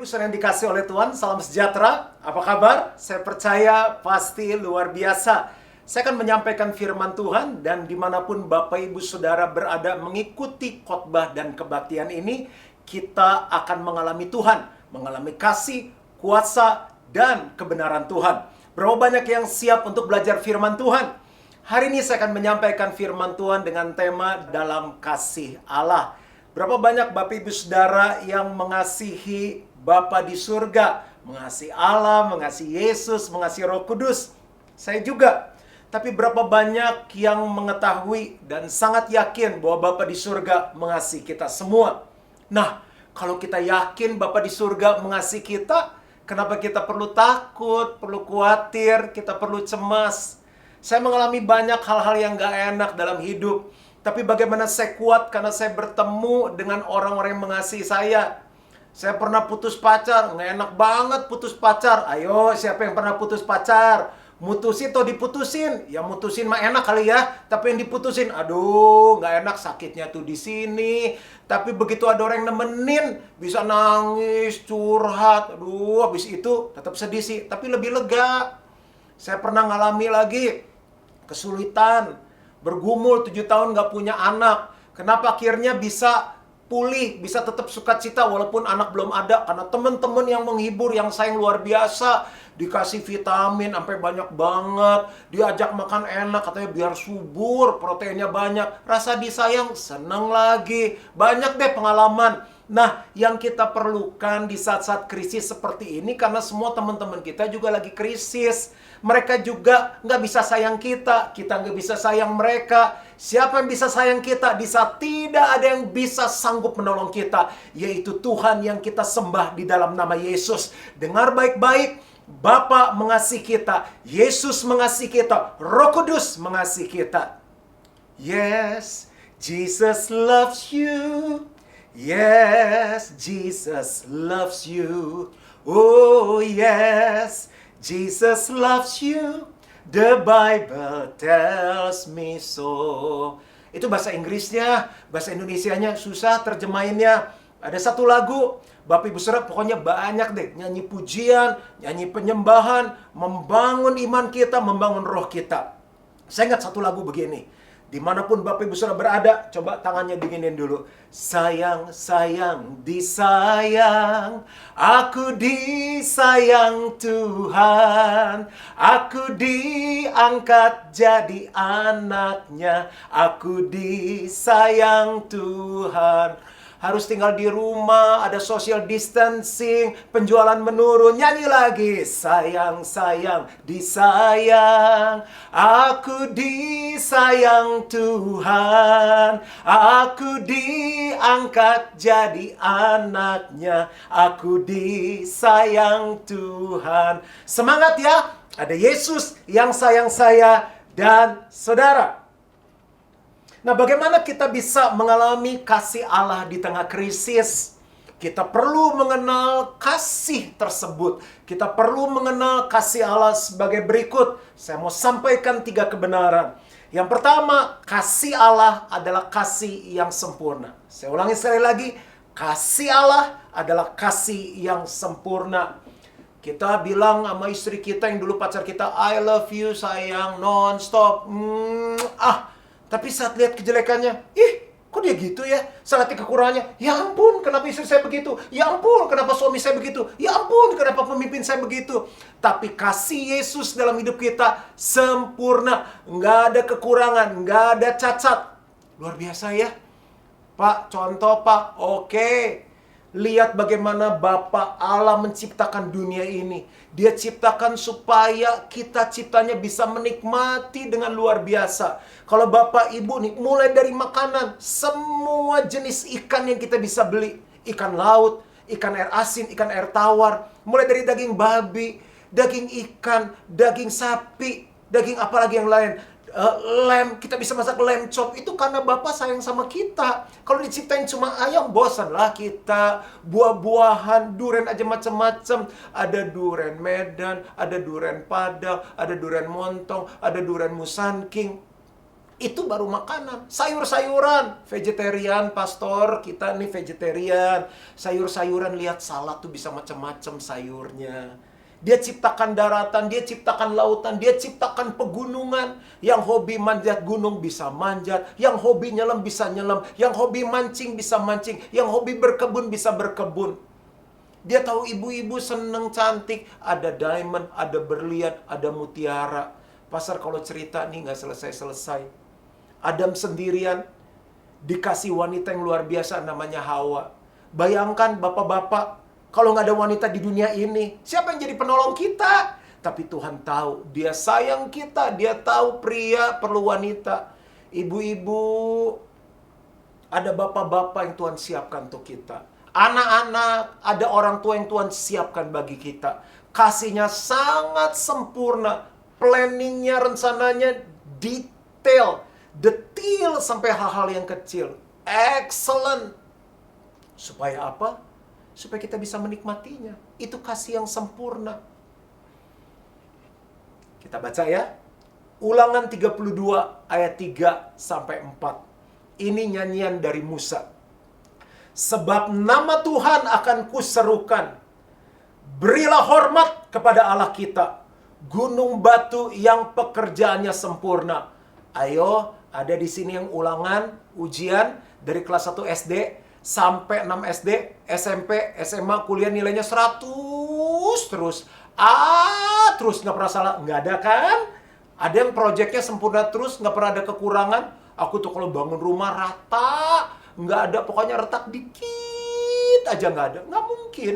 Ibu saudara yang dikasih oleh Tuhan, salam sejahtera. Apa kabar? Saya percaya pasti luar biasa. Saya akan menyampaikan firman Tuhan dan dimanapun Bapak Ibu Saudara berada mengikuti khotbah dan kebaktian ini, kita akan mengalami Tuhan, mengalami kasih, kuasa, dan kebenaran Tuhan. Berapa banyak yang siap untuk belajar firman Tuhan? Hari ini saya akan menyampaikan firman Tuhan dengan tema dalam kasih Allah. Berapa banyak Bapak Ibu Saudara yang mengasihi Bapa di surga, mengasihi Allah, mengasihi Yesus, mengasihi Roh Kudus? Saya juga. Tapi berapa banyak yang mengetahui dan sangat yakin bahwa Bapa di surga mengasihi kita semua? Nah, kalau kita yakin Bapa di surga mengasihi kita, kenapa kita perlu takut, perlu khawatir, kita perlu cemas? Saya mengalami banyak hal-hal yang gak enak dalam hidup. Tapi bagaimana saya kuat karena saya bertemu dengan orang-orang yang mengasihi saya. Saya pernah putus pacar, nggak enak banget putus pacar. Ayo, siapa yang pernah putus pacar? Mutusin atau diputusin? Ya mutusin mah enak kali ya. Tapi yang diputusin, aduh, nggak enak, sakitnya tuh di sini. Tapi begitu ada orang yang nemenin, bisa nangis, curhat. Aduh, habis itu tetap sedih sih, tapi lebih lega. Saya pernah ngalami lagi kesulitan, bergumul 7 tahun nggak punya anak. Kenapa akhirnya bisa pulih, bisa tetap sukacita walaupun anak belum ada? Karena teman-teman yang menghibur, yang sayang luar biasa. Dikasih vitamin sampai banyak banget, diajak makan enak, katanya biar subur, proteinnya banyak. Rasa disayang, seneng lagi. Banyak deh pengalaman. Nah, yang kita perlukan di saat-saat krisis seperti ini, karena semua teman-teman kita juga lagi krisis. Mereka juga nggak bisa sayang kita nggak bisa sayang mereka. Siapa yang bisa sayang kita di saat tidak ada yang bisa sanggup menolong kita? Yaitu Tuhan yang kita sembah di dalam nama Yesus. Dengar baik-baik, Bapa mengasihi kita, Yesus mengasihi kita, Roh Kudus mengasihi kita. Yes, Jesus loves you. Yes, Jesus loves you. Oh yes, Jesus loves you. The Bible tells me so. Itu bahasa Inggrisnya, bahasa Indonesianya susah terjemahinnya. Ada satu lagu, Bapak Ibu Saudara, pokoknya banyak deh. Nyanyi pujian, nyanyi penyembahan, membangun iman kita, membangun roh kita. Saya ingat satu lagu begini. Dimanapun Bapak Ibu Saudara berada, coba tangannya dinginin dulu. Sayang, sayang, disayang. Aku disayang Tuhan. Aku diangkat jadi anaknya. Aku disayang Tuhan. Harus tinggal di rumah, ada social distancing, penjualan menurun. Nyanyi lagi. Sayang, sayang, disayang. Aku disayang Tuhan. Aku diangkat jadi anaknya. Aku disayang Tuhan. Semangat ya. Ada Yesus yang sayang saya dan saudara. Nah, bagaimana kita bisa mengalami kasih Allah di tengah krisis? Kita perlu mengenal kasih tersebut. Kita perlu mengenal kasih Allah sebagai berikut. Saya mau sampaikan 3 kebenaran. Yang pertama, kasih Allah adalah kasih yang sempurna. Saya ulangi sekali lagi. Kasih Allah adalah kasih yang sempurna. Kita bilang sama istri kita yang dulu pacar kita, I love you sayang, non-stop. Tapi saat lihat kejelekannya, kok dia gitu ya? Saat lihat kekurangannya, ya ampun, kenapa istri saya begitu? Ya ampun, kenapa suami saya begitu? Ya ampun, kenapa pemimpin saya begitu? Tapi kasih Yesus dalam hidup kita sempurna. Nggak ada kekurangan, nggak ada cacat. Luar biasa ya. Pak, contoh Pak. Oke. Lihat bagaimana Bapa Allah menciptakan dunia ini. Dia ciptakan supaya kita ciptanya bisa menikmati dengan luar biasa. Kalau Bapak Ibu nih, mulai dari makanan, semua jenis ikan yang kita bisa beli. Ikan laut, ikan air asin, ikan air tawar. Mulai dari daging babi, daging ikan, daging sapi, daging apalagi yang lain. Lem, kita bisa masak lem chop. Itu karena Bapak sayang sama kita. Kalau diciptain cuma ayam, bosan lah kita. Buah-buahan, durian aja macam-macam. Ada durian Medan, ada durian Padang, ada durian Montong, ada durian Musanking. Itu baru makanan. Sayur-sayuran. Vegetarian, pastor. Kita nih vegetarian. Sayur-sayuran, lihat salad tuh bisa macam-macam sayurnya. Dia ciptakan daratan, dia ciptakan lautan, dia ciptakan pegunungan. Yang hobi manjat gunung bisa manjat. Yang hobi nyelam bisa nyelam. Yang hobi mancing bisa mancing. Yang hobi berkebun bisa berkebun. Dia tahu ibu-ibu seneng cantik. Ada diamond, ada berlian, ada mutiara. Pastor kalau cerita nih nggak selesai-selesai. Adam sendirian dikasih wanita yang luar biasa namanya Hawa. Bayangkan bapak-bapak, kalau nggak ada wanita di dunia ini, siapa yang jadi penolong kita? Tapi Tuhan tahu, Dia sayang kita, Dia tahu pria perlu wanita. Ibu-ibu, ada bapak-bapak yang Tuhan siapkan untuk kita. Anak-anak, ada orang tua yang Tuhan siapkan bagi kita. Kasihnya sangat sempurna. Planningnya, rencananya detail. Detil sampai hal-hal yang kecil. Excellent. Supaya apa? Supaya kita bisa menikmatinya. Itu kasih yang sempurna. Kita baca ya. Ulangan 32 ayat 3 sampai 4. Ini nyanyian dari Musa. Sebab nama Tuhan akan kuserukan. Berilah hormat kepada Allah kita. Gunung batu yang pekerjaannya sempurna. Ayo, ada di sini yang ulangan, ujian dari kelas 1 SD sampai 6 SD, SMP, SMA, kuliah nilainya 100 terus. Terus nggak pernah salah. Nggak ada kan? Ada yang proyeknya sempurna terus, nggak pernah ada kekurangan. Aku tuh kalau bangun rumah rata, nggak ada, pokoknya retak dikit aja nggak ada. Nggak mungkin.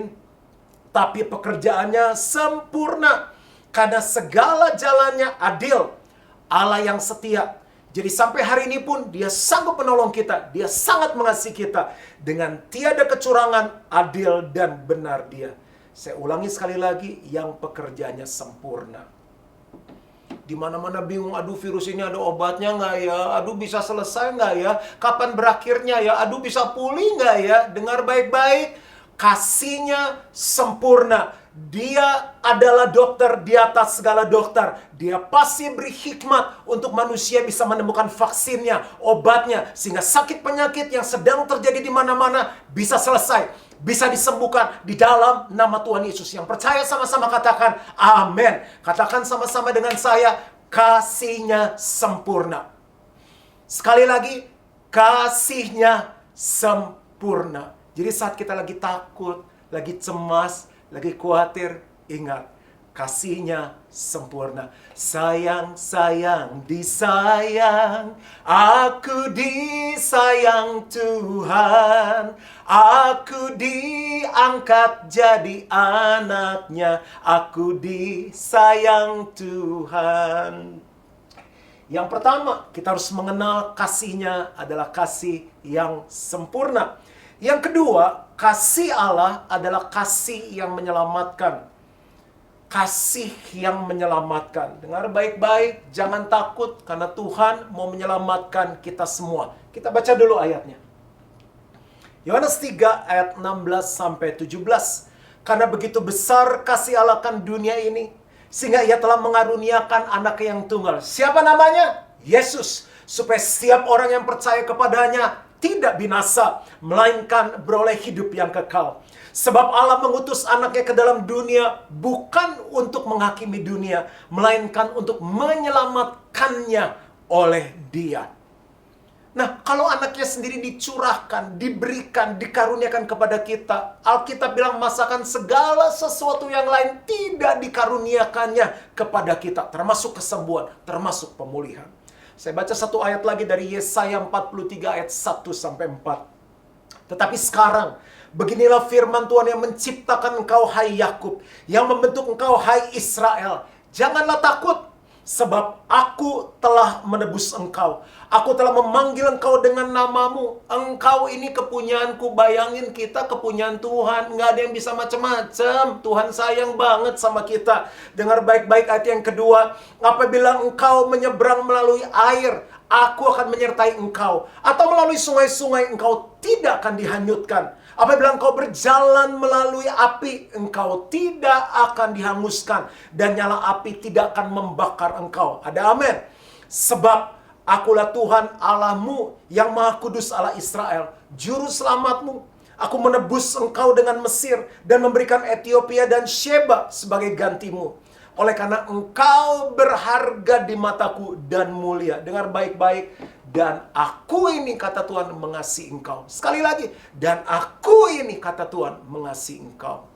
Tapi pekerjaannya sempurna. Karena segala jalannya adil. Allah yang setia. Jadi sampai hari ini pun Dia sanggup menolong kita. Dia sangat mengasihi kita. Dengan tiada kecurangan, adil dan benar Dia. Saya ulangi sekali lagi, yang pekerjaannya sempurna. Di mana-mana bingung, aduh virus ini ada obatnya nggak ya? Aduh bisa selesai nggak ya? Kapan berakhirnya ya? Aduh bisa pulih nggak ya? Dengar baik-baik, kasihnya sempurna. Dia adalah dokter di atas segala dokter. Dia pasti beri hikmat untuk manusia bisa menemukan vaksinnya, obatnya, sehingga sakit penyakit yang sedang terjadi di mana-mana bisa selesai, bisa disembuhkan di dalam nama Tuhan Yesus. Yang percaya sama-sama katakan amin. Katakan sama-sama dengan saya, kasihnya sempurna. Sekali lagi, kasihnya sempurna. Jadi saat kita lagi takut, lagi cemas, lagi khawatir, ingat, kasihnya sempurna. Sayang, sayang, disayang. Aku disayang Tuhan. Aku diangkat jadi anaknya. Aku disayang Tuhan. Yang pertama, kita harus mengenal kasihnya adalah kasih yang sempurna. Yang kedua, kasih Allah adalah kasih yang menyelamatkan. Kasih yang menyelamatkan. Dengar baik-baik, jangan takut karena Tuhan mau menyelamatkan kita semua. Kita baca dulu ayatnya. Yohanes 3 ayat 16 sampai 17. Karena begitu besar kasih Allah akan dunia ini, sehingga Ia telah mengaruniakan anak yang tunggal. Siapa namanya? Yesus. Supaya setiap orang yang percaya kepadanya tidak binasa, melainkan beroleh hidup yang kekal. Sebab Allah mengutus anaknya ke dalam dunia bukan untuk menghakimi dunia, melainkan untuk menyelamatkannya oleh Dia. Nah, kalau anaknya sendiri dicurahkan, diberikan, dikaruniakan kepada kita, Alkitab bilang masakan segala sesuatu yang lain tidak dikaruniakannya kepada kita, termasuk kesembuhan, termasuk pemulihan. Saya baca satu ayat lagi dari Yesaya 43 ayat 1 sampai 4. Tetapi sekarang, beginilah firman Tuhan yang menciptakan engkau, hai Yakub, yang membentuk engkau, hai Israel. Janganlah takut, sebab aku telah menebus engkau. Aku telah memanggil engkau dengan namamu. Engkau ini kepunyaanku. Bayangin, kita kepunyaan Tuhan. Nggak ada yang bisa macam-macam. Tuhan sayang banget sama kita. Dengar baik-baik ayat yang kedua. Apabila engkau menyeberang melalui air, aku akan menyertai engkau. Atau melalui sungai-sungai, engkau tidak akan dihanyutkan. Apabila engkau berjalan melalui api, engkau tidak akan dihanguskan. Dan nyala api tidak akan membakar engkau. Ada amin. Sebab Akulah Tuhan Allahmu yang Maha Kudus Allah Israel, Juru Selamatmu. Aku menebus engkau dengan Mesir dan memberikan Ethiopia dan Sheba sebagai gantimu. Oleh karena engkau berharga di mataku dan mulia. Dengar baik-baik. Dan aku ini, kata Tuhan, mengasihi engkau. Sekali lagi. Dan aku ini, kata Tuhan, mengasihi engkau.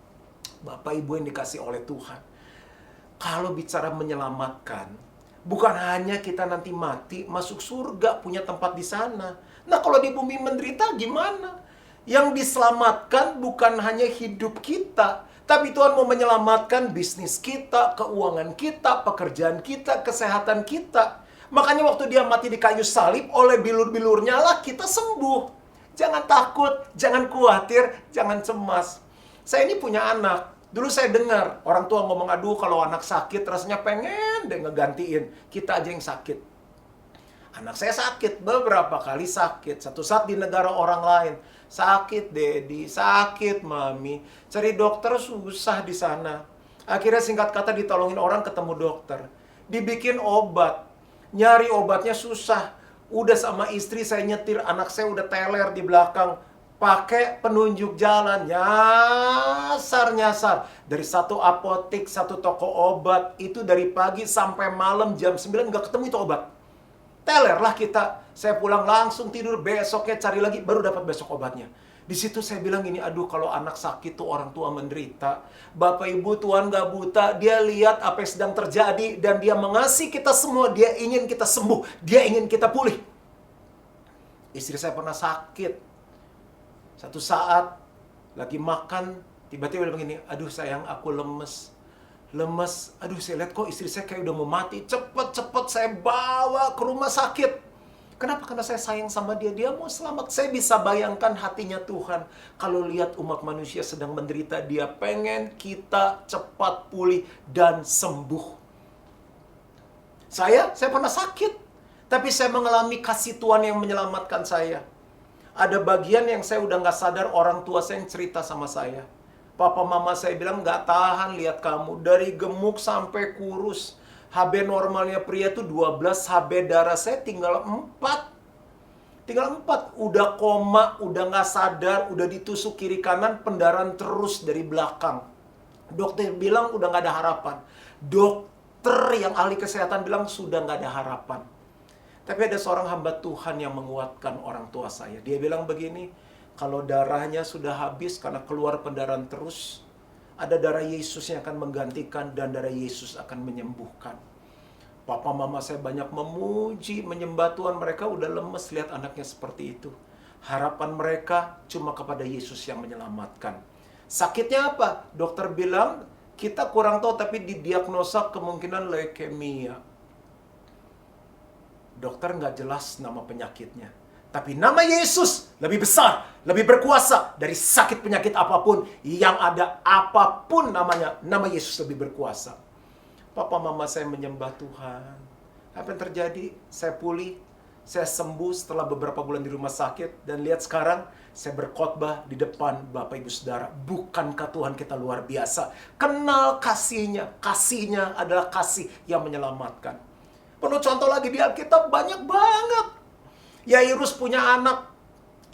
Bapak Ibu yang dikasih oleh Tuhan. Kalau bicara menyelamatkan, bukan hanya kita nanti mati, masuk surga, punya tempat di sana. Nah, kalau di bumi menderita gimana? Yang diselamatkan bukan hanya hidup kita, tapi Tuhan mau menyelamatkan bisnis kita, keuangan kita, pekerjaan kita, kesehatan kita. Makanya waktu dia mati di kayu salib, oleh bilur-bilurnya lah kita sembuh. Jangan takut, jangan khawatir, jangan cemas. Saya ini punya anak. Dulu saya dengar orang tua ngomong, aduh kalau anak sakit rasanya pengen deh ngegantiin. Kita aja yang sakit. Anak saya sakit, beberapa kali sakit. Satu saat di negara orang lain. Sakit Dedi, sakit Mami. Cari dokter susah di sana. Akhirnya singkat kata ditolongin orang ketemu dokter. Dibikin obat. Nyari obatnya susah. Udah sama istri saya nyetir, anak saya udah teler di belakang. Pakai penunjuk jalan, nyasar. Dari satu apotek, satu toko obat, itu dari pagi sampai malam jam 9 nggak ketemu itu obat. Teler lah kita. Saya pulang langsung tidur, besoknya cari lagi, baru dapat besok obatnya. Di situ saya bilang gini, aduh kalau anak sakit tuh orang tua menderita. Bapak Ibu, Tuhan gak buta, dia lihat apa yang sedang terjadi, dan dia mengasihi kita semua, dia ingin kita sembuh, dia ingin kita pulih. Istri saya pernah sakit. Satu saat, lagi makan, tiba-tiba dia begini, aduh sayang, aku lemes. Aduh saya lihat kok istri saya kayak udah mau mati. Cepet saya bawa ke rumah sakit. Kenapa? Karena saya sayang sama dia. Dia mau selamat. Saya bisa bayangkan hatinya Tuhan. Kalau lihat umat manusia sedang menderita, dia pengen kita cepat pulih dan sembuh. Saya pernah sakit. Tapi saya mengalami kasih Tuhan yang menyelamatkan saya. Ada bagian yang saya udah gak sadar, orang tua saya yang cerita sama saya. Papa mama saya bilang, gak tahan lihat kamu. Dari gemuk sampai kurus. HB normalnya pria itu 12, HB darah saya tinggal 4. Udah koma, udah gak sadar, udah ditusuk kiri kanan, pendarahan terus dari belakang. Dokter bilang udah gak ada harapan. Dokter yang ahli kesehatan bilang sudah gak ada harapan. Tapi ada seorang hamba Tuhan yang menguatkan orang tua saya. Dia bilang begini, kalau darahnya sudah habis karena keluar pendarahan terus, ada darah Yesus yang akan menggantikan dan darah Yesus akan menyembuhkan. Papa mama saya banyak memuji, menyembah Tuhan. Mereka udah lemes lihat anaknya seperti itu. Harapan mereka cuma kepada Yesus yang menyelamatkan. Sakitnya apa? Dokter bilang, kita kurang tahu tapi didiagnosa kemungkinan leukemia. Dokter nggak jelas nama penyakitnya. Tapi nama Yesus lebih besar, lebih berkuasa dari sakit penyakit apapun yang ada, apapun namanya. Nama Yesus lebih berkuasa. Papa mama saya menyembah Tuhan. Apa yang terjadi? Saya pulih, saya sembuh setelah beberapa bulan di rumah sakit. Dan lihat sekarang, saya berkhotbah di depan Bapak Ibu Saudara. Bukankah Tuhan kita luar biasa? Kenal kasihnya. Kasihnya adalah kasih yang menyelamatkan. Penuh contoh lagi di Alkitab banyak banget. Yairus punya anak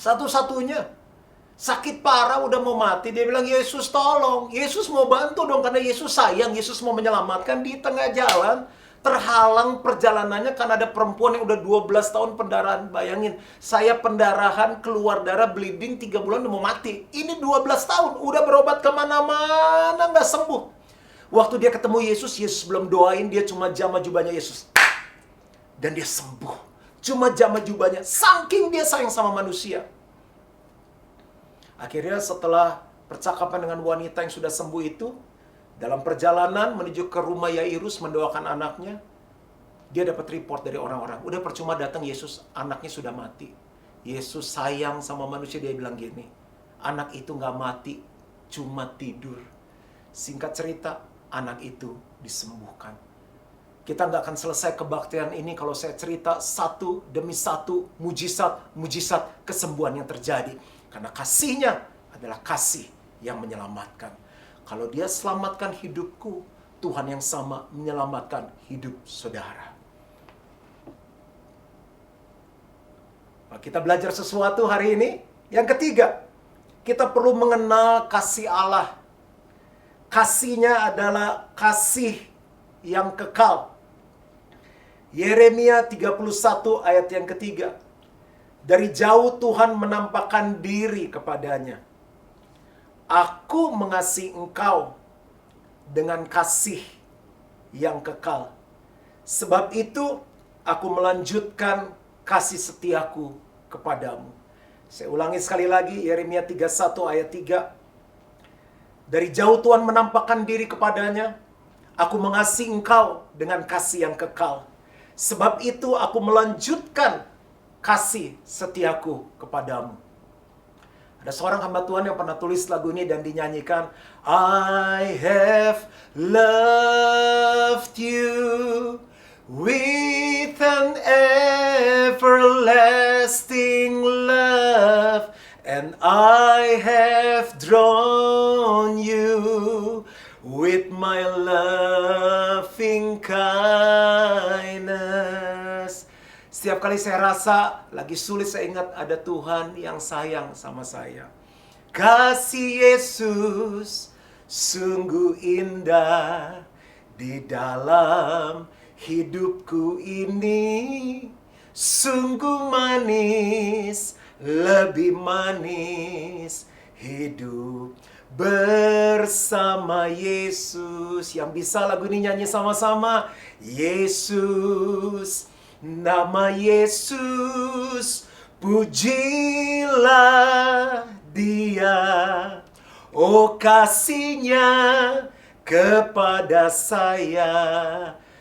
satu-satunya. Sakit parah udah mau mati. Dia bilang, Yesus tolong. Yesus mau bantu dong karena Yesus sayang. Yesus mau menyelamatkan. Di tengah jalan terhalang perjalanannya karena ada perempuan yang udah 12 tahun pendarahan. Bayangin, saya pendarahan, keluar darah, bleeding 3 bulan udah mau mati. Ini 12 tahun. Udah berobat kemana-mana nggak sembuh. Waktu dia ketemu Yesus, Yesus belum doain. Dia cuma jamah jubahnya Yesus. Dan dia sembuh. Cuma jamah jubahnya. Saking dia sayang sama manusia. Akhirnya setelah percakapan dengan wanita yang sudah sembuh itu, dalam perjalanan menuju ke rumah Yairus mendoakan anaknya, dia dapat report dari orang-orang. Udah percuma datang Yesus, anaknya sudah mati. Yesus sayang sama manusia, dia bilang gini, anak itu gak mati, cuma tidur. Singkat cerita, anak itu disembuhkan. Kita nggak akan selesai kebaktian ini kalau saya cerita satu demi satu mujizat kesembuhan yang terjadi. Karena kasihnya adalah kasih yang menyelamatkan. Kalau dia selamatkan hidupku, Tuhan yang sama menyelamatkan hidup saudara. Kita belajar sesuatu hari ini. Yang ketiga, kita perlu mengenal kasih Allah. Kasihnya adalah kasih yang kekal. Yeremia 31 ayat yang ketiga. Dari jauh Tuhan menampakkan diri kepadanya. Aku mengasihi engkau dengan kasih yang kekal. Sebab itu aku melanjutkan kasih setiaku kepadamu. Saya ulangi sekali lagi, Yeremia 31 ayat 3. Dari jauh Tuhan menampakkan diri kepadanya. Aku mengasihi engkau dengan kasih yang kekal. Sebab itu aku melanjutkan kasih setiaku kepadamu. Ada seorang hamba Tuhan yang pernah tulis lagu ini dan dinyanyikan. I have loved you with an everlasting love, and I have drawn you with my loving kindness. Setiap kali saya rasa lagi sulit, saya ingat ada Tuhan yang sayang sama saya. Kasih Yesus sungguh indah di dalam hidupku ini. Sungguh manis, lebih manis hidup bersama Yesus. Yang bisa lagu ini nyanyi sama-sama. Yesus, nama Yesus, pujilah Dia. Oh, kasihnya kepada saya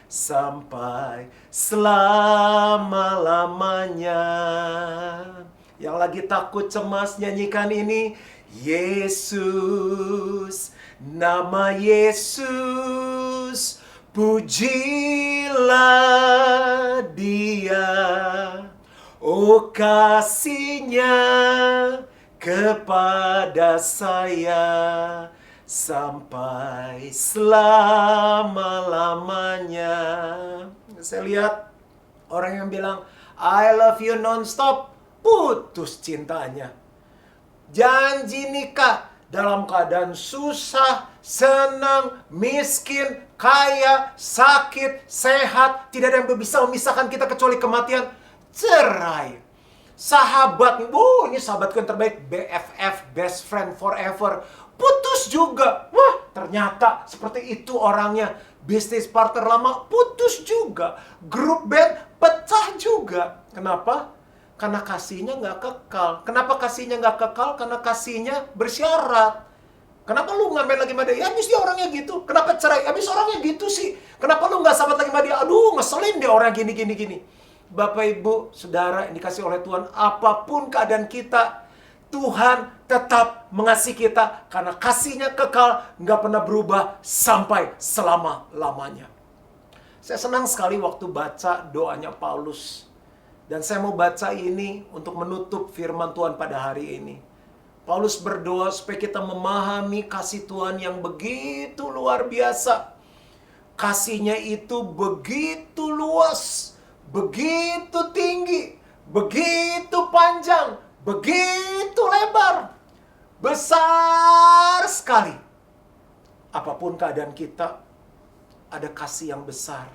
sampai selama-lamanya. Yang lagi takut cemas nyanyikan ini. Yesus, nama Yesus, pujilah Dia. Oh, kasihnya kepada saya sampai selama-lamanya. Saya lihat orang yang bilang I love you non-stop, putus cintanya. Janji nikah dalam keadaan susah, senang, miskin, kaya, sakit, sehat, tidak ada yang bisa memisahkan kita kecuali kematian. Cerai. Sahabat, ini sahabatku yang terbaik, BFF, best friend forever, putus juga. Wah, ternyata seperti itu orangnya. Bisnis partner lama, putus juga. Grup band, pecah juga. Kenapa? Karena kasihnya nggak kekal. Kenapa kasihnya nggak kekal? Karena kasihnya bersyarat. Kenapa lu ngamen lagi sama dia? Ya, habis dia orangnya gitu. Kenapa cerai? Habis orangnya gitu sih. Kenapa lu nggak sahabat lagi sama dia? Aduh, ngeselin dia orang gini. Bapak, Ibu, Saudara yang dikasih oleh Tuhan, apapun keadaan kita, Tuhan tetap mengasihi kita. Karena kasihnya kekal, nggak pernah berubah sampai selama-lamanya. Saya senang sekali waktu baca doanya Paulus. Dan saya mau baca ini untuk menutup firman Tuhan pada hari ini. Paulus berdoa supaya kita memahami kasih Tuhan yang begitu luar biasa. Kasihnya itu begitu luas, begitu tinggi, begitu panjang, begitu lebar, besar sekali. Apapun keadaan kita, ada kasih yang besar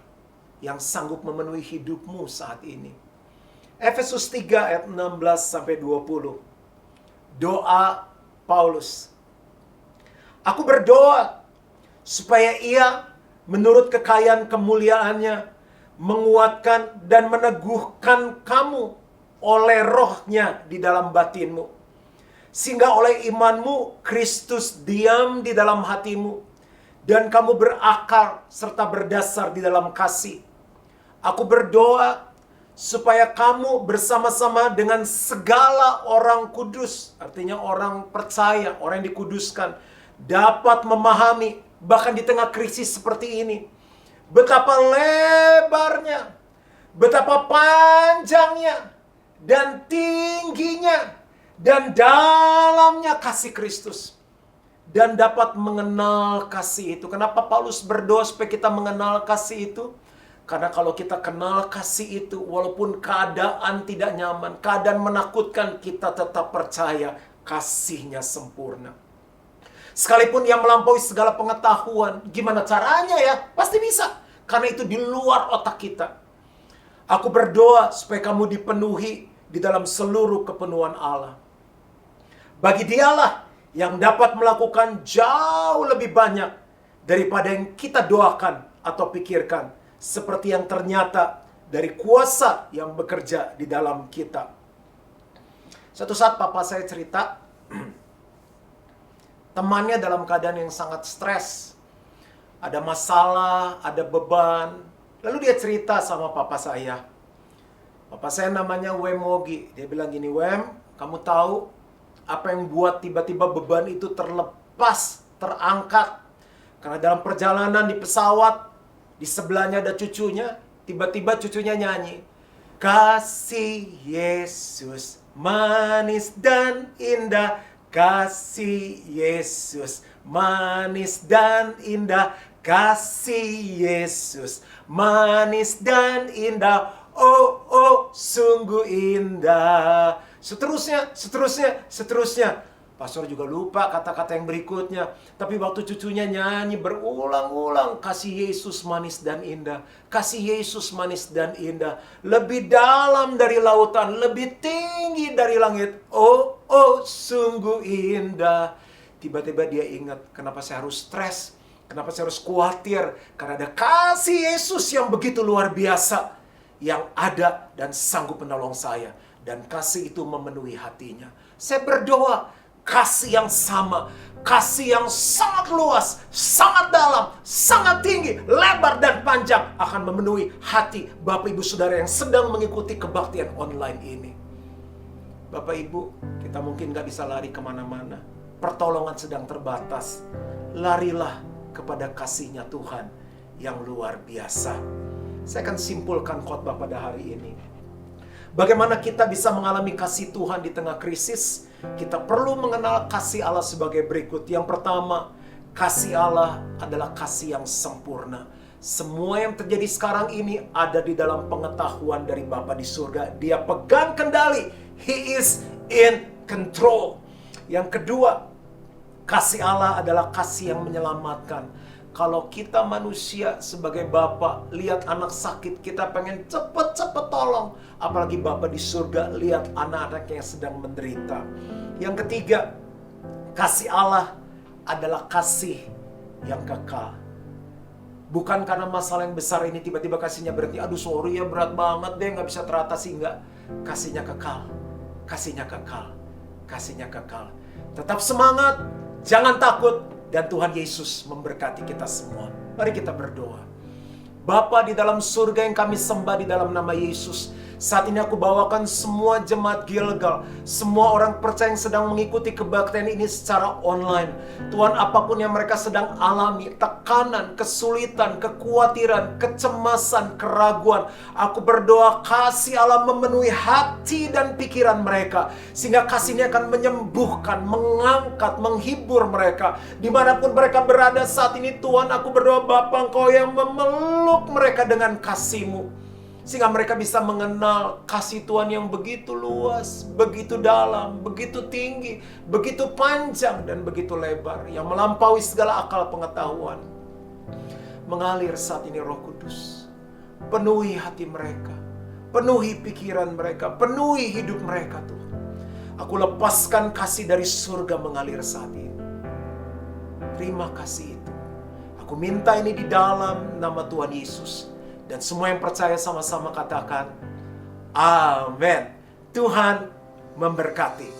yang sanggup memenuhi hidupmu saat ini. Efesus 3 ayat 16-20. Doa Paulus. Aku berdoa supaya Ia menurut kekayaan kemuliaannya menguatkan dan meneguhkan kamu oleh rohnya di dalam batinmu. Sehingga oleh imanmu Kristus diam di dalam hatimu dan kamu berakar serta berdasar di dalam kasih. Aku berdoa supaya kamu bersama-sama dengan segala orang kudus, artinya orang percaya, orang yang dikuduskan, dapat memahami, bahkan di tengah krisis seperti ini, betapa lebarnya, betapa panjangnya, dan tingginya, dan dalamnya kasih Kristus. Dan dapat mengenal kasih itu. Kenapa Paulus berdoa supaya kita mengenal kasih itu? Karena kalau kita kenal kasih itu, walaupun keadaan tidak nyaman, keadaan menakutkan, kita tetap percaya kasih-Nya sempurna. Sekalipun yang melampaui segala pengetahuan, gimana caranya ya? Pasti bisa. Karena itu di luar otak kita. Aku berdoa supaya kamu dipenuhi di dalam seluruh kepenuhan Allah. Bagi Dialah yang dapat melakukan jauh lebih banyak daripada yang kita doakan atau pikirkan, seperti yang ternyata dari kuasa yang bekerja di dalam kita. Suatu saat papa saya cerita, temannya dalam keadaan yang sangat stres. Ada masalah, ada beban. Lalu dia cerita sama papa saya. Papa saya namanya Wem Wogi. Dia bilang gini, Wem, kamu tahu apa yang buat tiba-tiba beban itu terlepas, terangkat? Karena dalam perjalanan di pesawat, di sebelahnya ada cucunya, tiba-tiba cucunya nyanyi, kasih Yesus manis dan indah, kasih Yesus manis dan indah, kasih Yesus manis dan indah, oh oh sungguh indah. Seterusnya. Pastor juga lupa kata-kata yang berikutnya. Tapi waktu cucunya nyanyi berulang-ulang, kasih Yesus manis dan indah, kasih Yesus manis dan indah, lebih dalam dari lautan, lebih tinggi dari langit, oh oh sungguh indah. Tiba-tiba dia ingat, kenapa saya harus stres, kenapa saya harus khawatir, karena ada kasih Yesus yang begitu luar biasa yang ada dan sanggup menolong saya. Dan kasih itu memenuhi hatinya. Saya berdoa, kasih yang sama, kasih yang sangat luas, sangat dalam, sangat tinggi, lebar dan panjang akan memenuhi hati Bapak Ibu Saudara yang sedang mengikuti kebaktian online ini. Bapak Ibu, kita mungkin gak bisa lari kemana-mana. Pertolongan sedang terbatas. Larilah kepada kasih-Nya Tuhan yang luar biasa. Saya akan simpulkan khotbah pada hari ini. Bagaimana kita bisa mengalami kasih Tuhan di tengah krisis? Kita perlu mengenal kasih Allah sebagai berikut. Yang pertama, kasih Allah adalah kasih yang sempurna. Semua yang terjadi sekarang ini ada di dalam pengetahuan dari Bapa di surga. Dia pegang kendali. He is in control. Yang kedua, kasih Allah adalah kasih yang menyelamatkan. Kalau kita manusia sebagai Bapa, lihat anak sakit, kita pengen cepet-cepet tolong. Apalagi Bapa di surga, lihat anak-anak yang sedang menderita. Yang ketiga, kasih Allah adalah kasih yang kekal. Bukan karena masalah yang besar ini tiba-tiba kasihnya berhenti. Aduh sorry ya, berat banget deh, gak bisa teratasi. Enggak, kasihnya kekal. Kasihnya kekal. Kasihnya kekal. Tetap semangat, jangan takut. Dan Tuhan Yesus memberkati kita semua. Mari kita berdoa. Bapa di dalam surga yang kami sembah di dalam nama Yesus. Saat ini aku bawakan semua jemaat Gilgal, semua orang percaya yang sedang mengikuti kebaktian ini secara online. Tuhan, apapun yang mereka sedang alami, tekanan, kesulitan, kekhawatiran, kecemasan, keraguan, aku berdoa kasih Allah memenuhi hati dan pikiran mereka, sehingga kasih ini akan menyembuhkan, mengangkat, menghibur mereka. Dimanapun mereka berada saat ini, Tuhan, aku berdoa Bapa, Engkau yang memeluk mereka dengan kasih-Mu. Sehingga mereka bisa mengenal kasih Tuhan yang begitu luas, begitu dalam, begitu tinggi, begitu panjang, dan begitu lebar. Yang melampaui segala akal pengetahuan. Mengalir saat ini Roh Kudus. Penuhi hati mereka. Penuhi pikiran mereka. Penuhi hidup mereka Tuhan. Aku lepaskan kasih dari surga mengalir saat ini. Terima kasih itu. Aku minta ini di dalam nama Tuhan Yesus. Dan semua yang percaya sama-sama katakan, Amin. Tuhan memberkati.